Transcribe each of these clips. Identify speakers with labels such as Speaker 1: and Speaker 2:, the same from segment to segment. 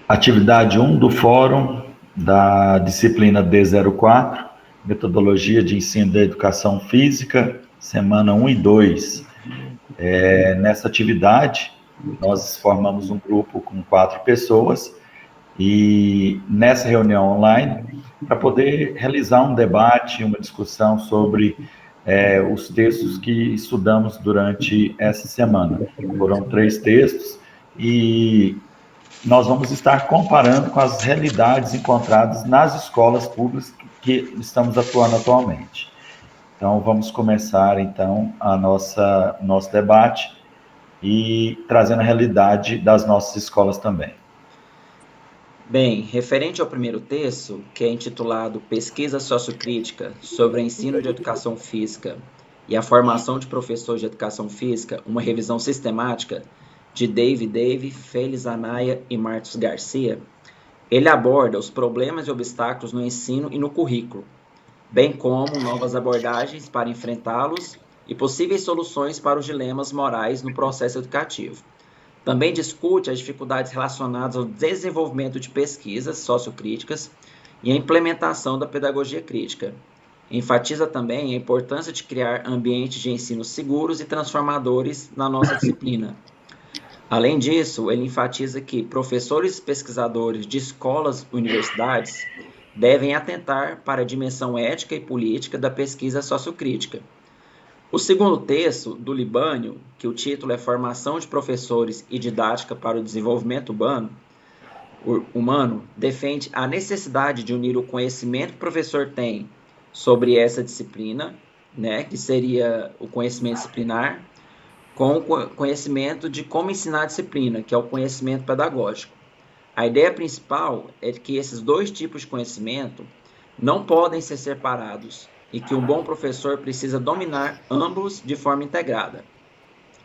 Speaker 1: Atividade 1 do Fórum da disciplina D04, Metodologia de Ensino da Educação Física, semana 1 e 2. Nessa atividade, nós formamos um grupo com 4 pessoas e nessa reunião online, para poder realizar um debate, uma discussão sobre os textos que estudamos durante essa semana. Foram 3 textos e nós vamos estar comparando com as realidades encontradas nas escolas públicas que estamos atuando atualmente. Então, vamos começar, então, nosso debate e trazendo a realidade das nossas escolas também.
Speaker 2: Bem, referente ao primeiro texto, que é intitulado Pesquisa Sociocrítica sobre o Ensino de Educação Física e a Formação de Professores de Educação Física, uma revisão sistemática, de David, Félix Anaya e Marcos Garcia, ele aborda os problemas e obstáculos no ensino e no currículo, bem como novas abordagens para enfrentá-los e possíveis soluções para os dilemas morais no processo educativo. Também discute as dificuldades relacionadas ao desenvolvimento de pesquisas sociocríticas e a implementação da pedagogia crítica. Enfatiza também a importância de criar ambientes de ensino seguros e transformadores na nossa disciplina. Além disso, ele enfatiza que professores e pesquisadores de escolas e universidades devem atentar para a dimensão ética e política da pesquisa sociocrítica. O segundo texto, do Libânio, que o título é Formação de Professores e Didática para o Desenvolvimento Humano, defende a necessidade de unir o conhecimento que o professor tem sobre essa disciplina, que seria o conhecimento disciplinar, com o conhecimento de como ensinar a disciplina, que é o conhecimento pedagógico. A ideia principal é que esses dois tipos de conhecimento não podem ser separados e que um bom professor precisa dominar ambos de forma integrada.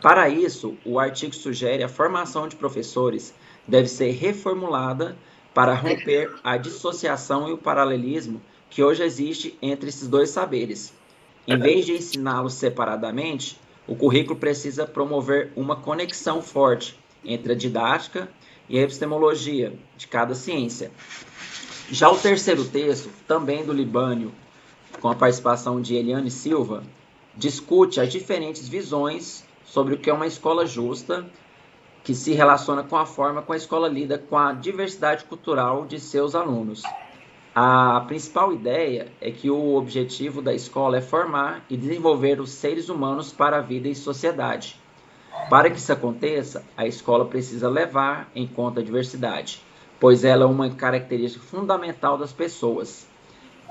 Speaker 2: Para isso, o artigo sugere a formação de professores deve ser reformulada para romper a dissociação e o paralelismo que hoje existe entre esses dois saberes. Em vez de ensiná-los separadamente, o currículo precisa promover uma conexão forte entre a didática e a epistemologia de cada ciência. Já o terceiro texto, também do Libânio, com a participação de Eliane Silva, discute as diferentes visões sobre o que é uma escola justa, que se relaciona com a forma como a escola lida com a diversidade cultural de seus alunos. A principal ideia é que o objetivo da escola é formar e desenvolver os seres humanos para a vida em sociedade. Para que isso aconteça, a escola precisa levar em conta a diversidade, pois ela é uma característica fundamental das pessoas.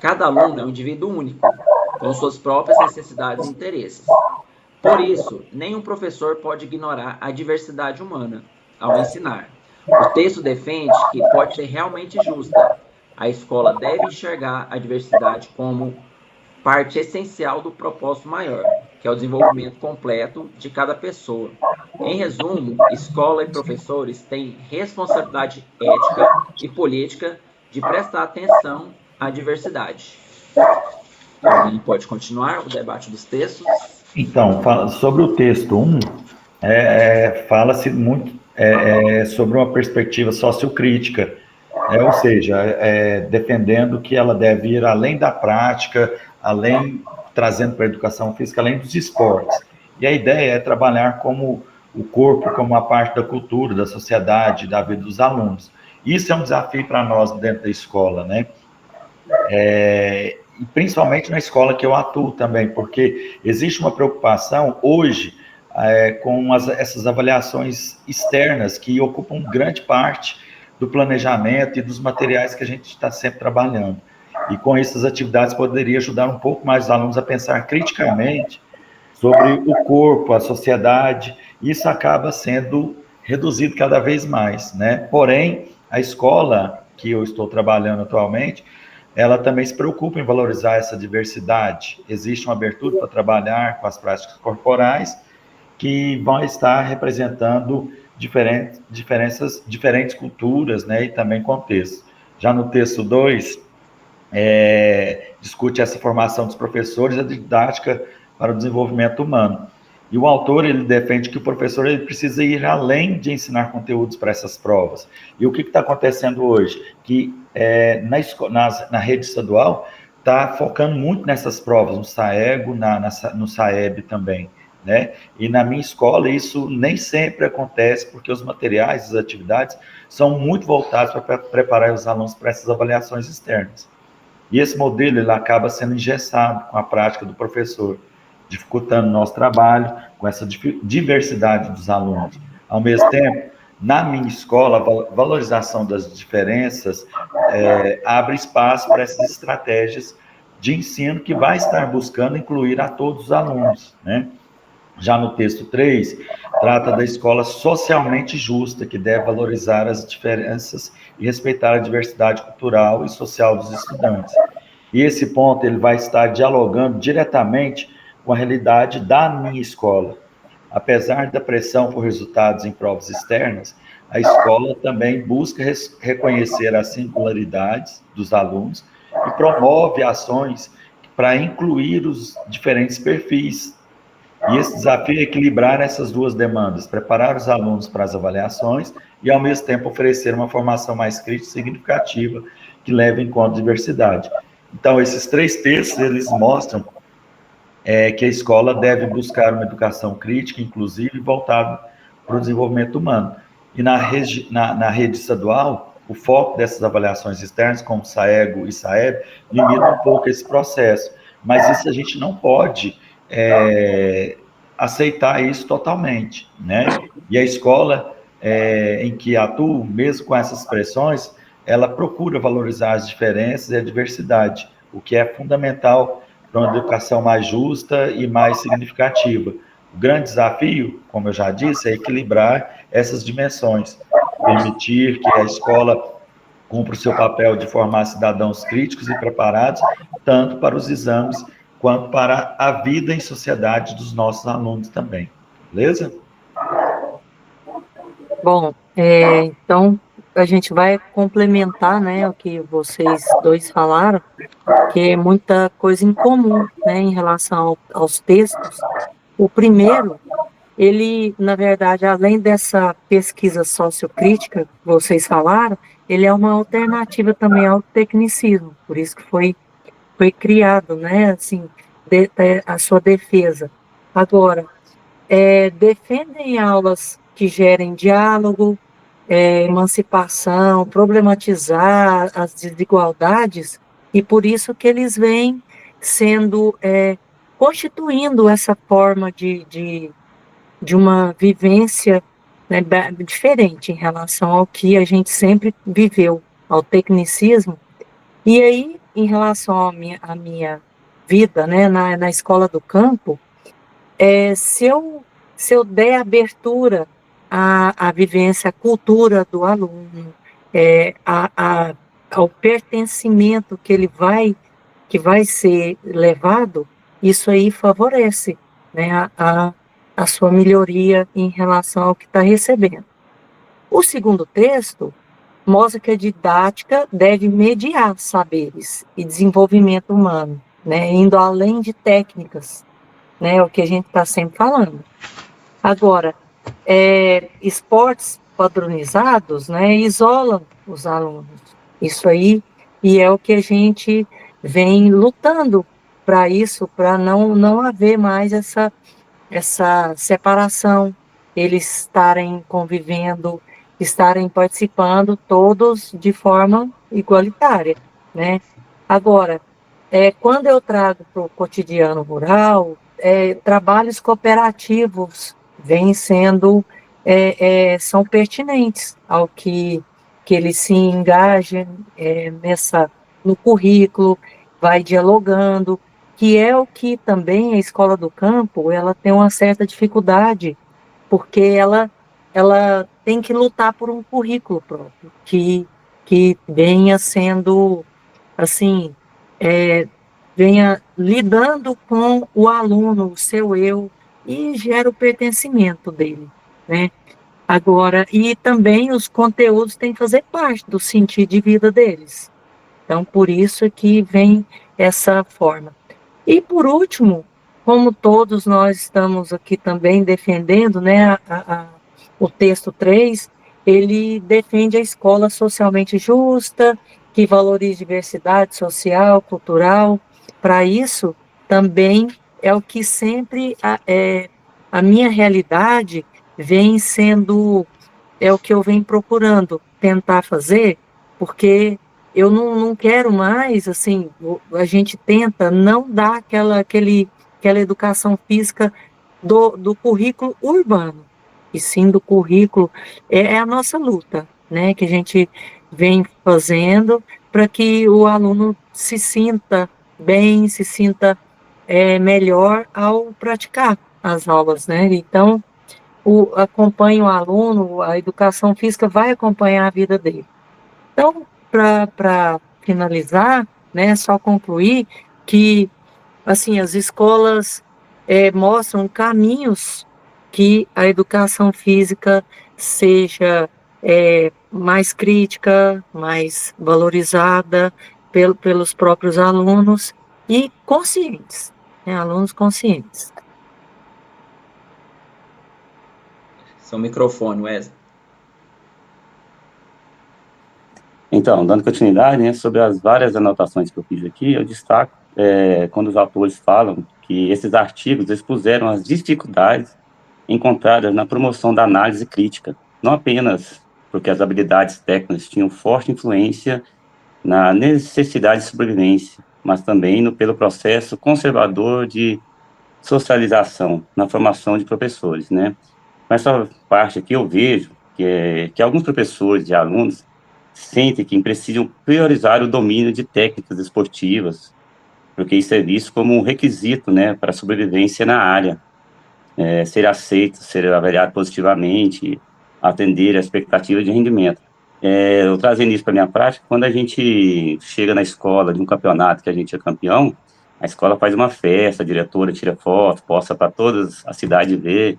Speaker 2: Cada aluno é um indivíduo único, com suas próprias necessidades e interesses. Por isso, nenhum professor pode ignorar a diversidade humana ao ensinar. O texto defende que pode ser realmente justa. A escola deve enxergar a diversidade como parte essencial do propósito maior, que é o desenvolvimento completo de cada pessoa. Em resumo, escola e professores têm responsabilidade ética e política de prestar atenção à diversidade. Alguém pode continuar o debate dos textos?
Speaker 1: Então, sobre o texto 1, fala-se muito sobre uma perspectiva sociocrítica, ou seja, defendendo que ela deve ir além da prática, trazendo para a educação física, além dos esportes. E a ideia é trabalhar como o corpo, como uma parte da cultura, da sociedade, da vida dos alunos. Isso é um desafio para nós dentro da escola, né? E principalmente na escola que eu atuo também, porque existe uma preocupação hoje com essas avaliações externas que ocupam grande parte do planejamento e dos materiais que a gente está sempre trabalhando. E com essas atividades poderia ajudar um pouco mais os alunos a pensar criticamente sobre o corpo, a sociedade, e isso acaba sendo reduzido cada vez mais, né? Porém, a escola que eu estou trabalhando atualmente, ela também se preocupa em valorizar essa diversidade. Existe uma abertura para trabalhar com as práticas corporais que vão estar representando diferentes culturas, né, e também contextos. Já no texto 2, discute essa formação dos professores e a didática para o desenvolvimento humano. E o autor, ele defende que o professor ele precisa ir além de ensinar conteúdos para essas provas. E o que está acontecendo hoje? Que na rede estadual está focando muito nessas provas, no SAEGO, no SAEB também, né? E na minha escola isso nem sempre acontece, porque os materiais, as atividades, são muito voltados para preparar os alunos para essas avaliações externas. E esse modelo ele acaba sendo engessado com a prática do professor, dificultando o nosso trabalho com essa diversidade dos alunos. Ao mesmo tempo, na minha escola, a valorização das diferenças abre espaço para essas estratégias de ensino que vai estar buscando incluir a todos os alunos, né? Já no texto 3, trata da escola socialmente justa, que deve valorizar as diferenças e respeitar a diversidade cultural e social dos estudantes. E esse ponto ele vai estar dialogando diretamente com a realidade da minha escola. Apesar da pressão por resultados em provas externas, a escola também busca reconhecer as singularidades dos alunos e promove ações para incluir os diferentes perfis. E esse desafio é equilibrar essas duas demandas, preparar os alunos para as avaliações e, ao mesmo tempo, oferecer uma formação mais crítica e significativa que leve em conta a diversidade. Então, esses 3 textos, eles mostram que a escola deve buscar uma educação crítica, inclusive, voltada para o desenvolvimento humano. E na rede estadual, o foco dessas avaliações externas, como SAEGO e SAEB, limita um pouco esse processo. Mas isso a gente não pode aceitar isso totalmente, né? E a escola em que atuo, mesmo com essas pressões, ela procura valorizar as diferenças e a diversidade, o que é fundamental para uma educação mais justa e mais significativa. O grande desafio, como eu já disse, é equilibrar essas dimensões, permitir que a escola cumpra o seu papel de formar cidadãos críticos e preparados, tanto para os exames, quanto para a vida em sociedade dos nossos alunos também. Beleza?
Speaker 3: Bom, então a gente vai complementar, né, o que vocês dois falaram, que é muita coisa em comum, né, em relação aos textos. O primeiro, ele, na verdade, além dessa pesquisa sociocrítica que vocês falaram, ele é uma alternativa também ao tecnicismo, por isso que foi criado, né, assim, a sua defesa. Agora, defendem aulas que gerem diálogo, emancipação, problematizar as desigualdades, e por isso que eles vêm sendo, constituindo essa forma de uma vivência, né, diferente em relação ao que a gente sempre viveu, ao tecnicismo. E aí, em relação à minha vida, né, na escola do campo, se eu der abertura à vivência, à cultura do aluno, ao pertencimento que vai ser levado, isso aí favorece, né, a sua melhoria em relação ao que está recebendo. O segundo texto mostra que a didática deve mediar saberes e desenvolvimento humano, né, indo além de técnicas, né, o que a gente está sempre falando. Agora, esportes padronizados, né, isolam os alunos. Isso aí, e é o que a gente vem lutando para isso, para não haver mais essa separação, eles estarem convivendo, estarem participando todos de forma igualitária, né? Agora, quando eu trago para o cotidiano rural, trabalhos cooperativos vêm sendo, são pertinentes ao que eles se engajem no currículo, vai dialogando, que é o que também a escola do campo, ela tem uma certa dificuldade, porque ela tem que lutar por um currículo próprio, que venha sendo, assim, venha lidando com o aluno, o seu eu, e gera o pertencimento dele, né? Agora, e também os conteúdos têm que fazer parte do sentido de vida deles. Então, por isso que vem essa forma. E, por último, como todos nós estamos aqui também defendendo, né, o texto 3, ele defende a escola socialmente justa, que valorize diversidade social, cultural. Para isso, também é o que sempre a minha realidade vem sendo, é o que eu venho procurando tentar fazer, porque eu não quero mais, assim, a gente tenta não dar aquela educação física do currículo urbano, e sim do currículo, é a nossa luta, né, que a gente vem fazendo para que o aluno se sinta bem, se sinta melhor ao praticar as aulas, né? Então, acompanha o aluno, a educação física vai acompanhar a vida dele. Então, para finalizar, né, só concluir que, assim, as escolas mostram caminhos que a educação física seja mais crítica, mais valorizada pelos próprios alunos e conscientes, né, alunos conscientes.
Speaker 2: Seu microfone, Wesley.
Speaker 4: Então, dando continuidade, né, sobre as várias anotações que eu fiz aqui, eu destaco quando os autores falam que esses artigos expuseram as dificuldades encontradas na promoção da análise crítica, não apenas porque as habilidades técnicas tinham forte influência na necessidade de sobrevivência, mas também pelo processo conservador de socialização na formação de professores, né? Nessa parte aqui eu vejo que alguns professores e alunos sentem que precisam priorizar o domínio de técnicas esportivas, porque isso é visto como um requisito, né, para a sobrevivência na área, ser aceito, ser avaliado positivamente, atender a expectativa de rendimento. Eu trazendo isso para a minha prática, quando a gente chega na escola de um campeonato que a gente é campeão, a escola faz uma festa, a diretora tira foto, posta para toda a cidade ver.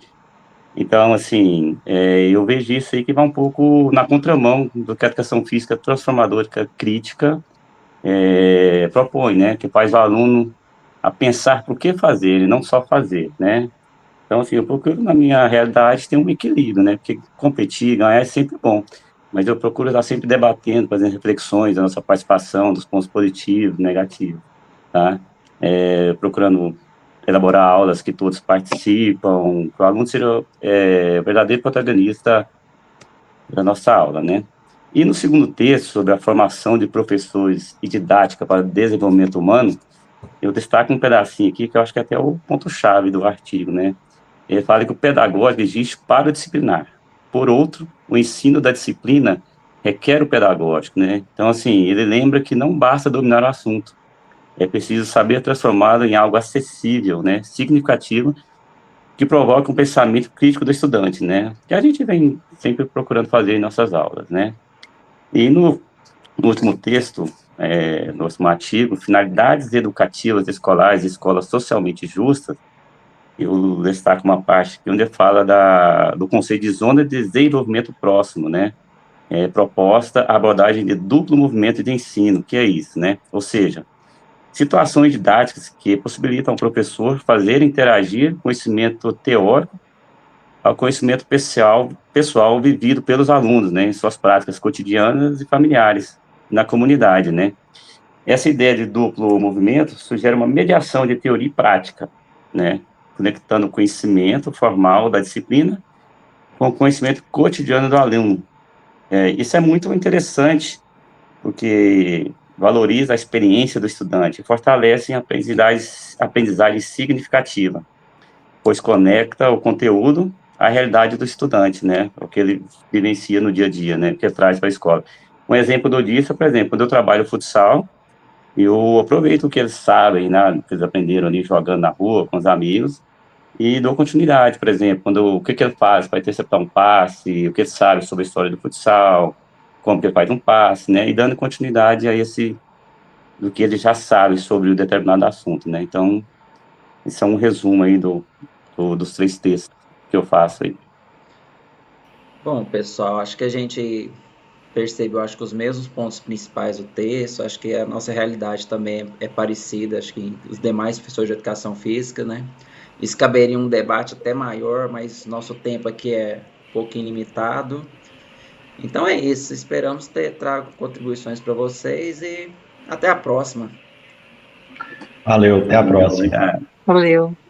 Speaker 4: Então, assim, eu vejo isso aí que vai um pouco na contramão do que a educação física transformadora, crítica, propõe, né? Que faz o aluno a pensar por que fazer e não só fazer, né? Então, assim, eu procuro, na minha realidade, ter um equilíbrio, né? Porque competir, ganhar é sempre bom, mas eu procuro estar sempre debatendo, fazendo reflexões da nossa participação, dos pontos positivos, negativos, tá? Procurando elaborar aulas que todos participam, que o aluno seja o verdadeiro protagonista da nossa aula, né? E no segundo texto, sobre a formação de professores e didática para o desenvolvimento humano, eu destaco um pedacinho aqui que eu acho que é até o ponto-chave do artigo, né? Ele fala que o pedagógico existe para o disciplinar. Por outro, o ensino da disciplina requer o pedagógico, né? Então, assim, ele lembra que não basta dominar o assunto, é preciso saber transformá-lo em algo acessível, né, significativo, que provoque um pensamento crítico do estudante, né, que a gente vem sempre procurando fazer em nossas aulas, né. E no último texto, no último artigo, Finalidades Educativas Escolares e Escolas Socialmente Justas, eu destaco uma parte aqui onde fala do conceito de zona de desenvolvimento próximo, né, proposta a abordagem de duplo movimento de ensino, que é isso, né, ou seja, situações didáticas que possibilitam ao professor fazer interagir conhecimento teórico ao conhecimento pessoal vivido pelos alunos, né, em suas práticas cotidianas e familiares, na comunidade, né. Essa ideia de duplo movimento sugere uma mediação de teoria e prática, né, conectando o conhecimento formal da disciplina com o conhecimento cotidiano do aluno. Isso é muito interessante, porque valoriza a experiência do estudante e fortalece a aprendizagem significativa, pois conecta o conteúdo à realidade do estudante, né, o que ele vivencia no dia a dia, né, que traz para a escola. Um exemplo disso, por exemplo, quando eu trabalho futsal, eu aproveito o que eles sabem, né, que eles aprenderam ali jogando na rua com os amigos, e dou continuidade, por exemplo, o que ele faz para interceptar um passe, o que ele sabe sobre a história do futsal, como que ele faz um passe, né, e dando continuidade a do que ele já sabe sobre o determinado assunto, né, então, esse é um resumo aí dos 3 textos que eu faço aí.
Speaker 2: Bom, pessoal, acho que a gente percebeu, acho que os mesmos pontos principais do texto, acho que a nossa realidade também é parecida, acho que os demais professores de educação física, né? Isso caberia um debate até maior, mas nosso tempo aqui é um pouquinho limitado. Então é isso, esperamos ter trago contribuições para vocês e até a próxima.
Speaker 1: Valeu, até a próxima.
Speaker 4: Obrigado.
Speaker 3: Valeu.